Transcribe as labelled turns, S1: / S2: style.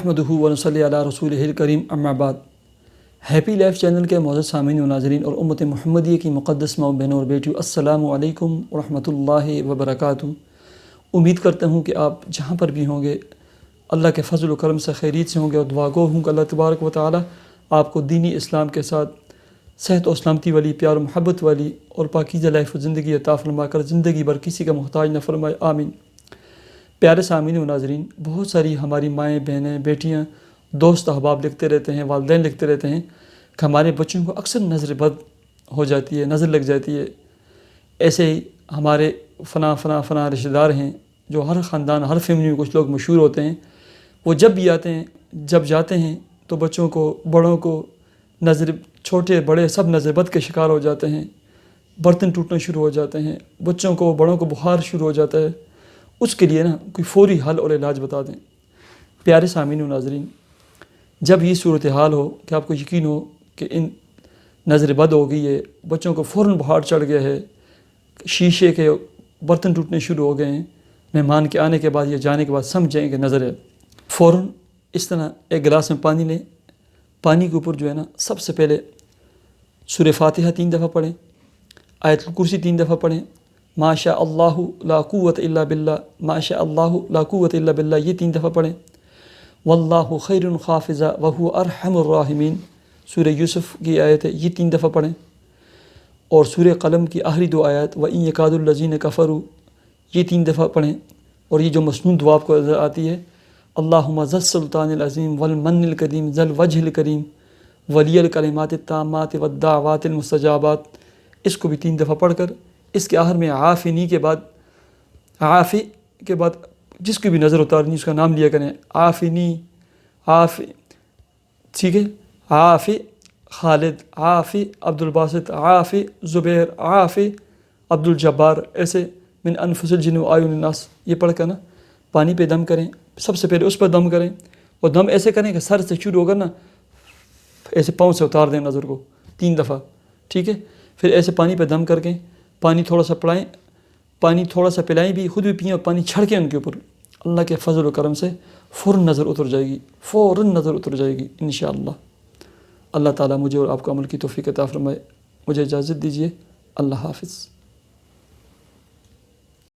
S1: نحمدہ و نصلی علی رسولہ الکریم اما بعد۔ ہیپی لائف چینل کے معزز سامعین و ناظرین اور امت محمدیہ کی مقدس ماں بہنوں اور بیٹیوں، السلام علیکم ورحمۃ اللہ وبرکاتہ۔ امید کرتا ہوں کہ آپ جہاں پر بھی ہوں گے اللہ کے فضل و کرم سے خیریت سے ہوں گے، اور دعا گو ہوں کہ اللہ تبارک و تعالی آپ کو دینی اسلام کے ساتھ صحت و سلامتی والی، پیار و محبت والی اور پاکیزہ لائف و زندگی عطا فرما کر زندگی بھر کسی کا محتاج نہ فرمائے، آمین۔ پیارے سامعین و ناظرین، بہت ساری ہماری مائیں، بہنیں، بیٹیاں، دوست احباب لکھتے رہتے ہیں، والدین لکھتے رہتے ہیں کہ ہمارے بچوں کو اکثر نظر بد ہو جاتی ہے، نظر لگ جاتی ہے۔ ایسے ہی ہمارے فلاں رشتہ دار ہیں جو ہر خاندان، ہر فیملی میں کچھ لوگ مشہور ہوتے ہیں، وہ جب بھی آتے ہیں، جب جاتے ہیں تو بچوں کو، بڑوں کو نظر، چھوٹے بڑے سب نظر بد کے شکار ہو جاتے ہیں، برتن ٹوٹنا شروع ہو جاتے ہیں، بچوں کو، بڑوں کو بخار شروع ہو جاتا ہے۔ اس کے لیے کوئی فوری حل اور علاج بتا دیں۔ پیارے سامعین و ناظرین، جب یہ صورتحال ہو کہ آپ کو یقین ہو کہ ان نظر بد ہو گئی ہے، بچوں کو فوراً بخار چڑھ گیا ہے، شیشے کے برتن ٹوٹنے شروع ہو گئے ہیں، مہمان کے آنے کے بعد یا جانے کے بعد سمجھیں کہ نظر ہے، فوراً اس طرح ایک گلاس میں پانی لیں، پانی کے اوپر سب سے پہلے سورہ فاتحہ 3 دفعہ پڑھیں، آیت الکرسی 3 دفعہ پڑھیں، ما شاء اللہ لا قوت الا باللہ، ما شاء اللہ لا قوت الا باللہ، یہ 3 دفعہ پڑھیں، واللہ خیر حافظا وہو ارحم الراحمین، سورہ یوسف کی آیت ہے، یہ 3 دفعہ پڑھیں، اور سورہ قلم کی آخری 2 آیات وَإِن يَكَادُ الَّذِينَ كَفَرُوا، یہ 3 دفعہ پڑھیں، اور یہ جو مسنون دعا آپ کو نظر آتی ہے، اللہم ذا السلطان العظیم والمن القدیم ذا الوجہ الکریم ولی الکلمات التامات والدعوات المستجابات، اس کو بھی 3 دفعہ پڑھ کر اس کے آخر میں عافنی کے بعد، عافی کے بعد جس کی بھی نظر اتارنی اس کا نام لیا کریں، عافنی، عافی، ٹھیک ہے، عافی خالد، عافی عبد الباسط، عافی زبیر، عافی عبد الجبار، ایسے من انفس الجن و اعین الناس، یہ پڑھ کر پانی پہ دم کریں۔ سب سے پہلے اس پر دم کریں، اور دم ایسے کریں کہ سر سے شروع ہوگا ایسے پاؤں سے اتار دیں نظر کو 3 دفعہ، ٹھیک ہے۔ پھر ایسے پانی پہ دم کر کے پانی تھوڑا سا پڑائیں، پانی تھوڑا سا پلائیں بھی، خود بھی پئیں، اور پانی چھڑکیں ان کے اوپر، اللہ کے فضل و کرم سے فوراً نظر اتر جائے گی، فوراً نظر اتر جائے گی انشاءاللہ۔ اللہ تعالیٰ مجھے اور آپ کو عمل کی توفیق عطا فرمائے۔ مجھے اجازت دیجیے، اللہ حافظ۔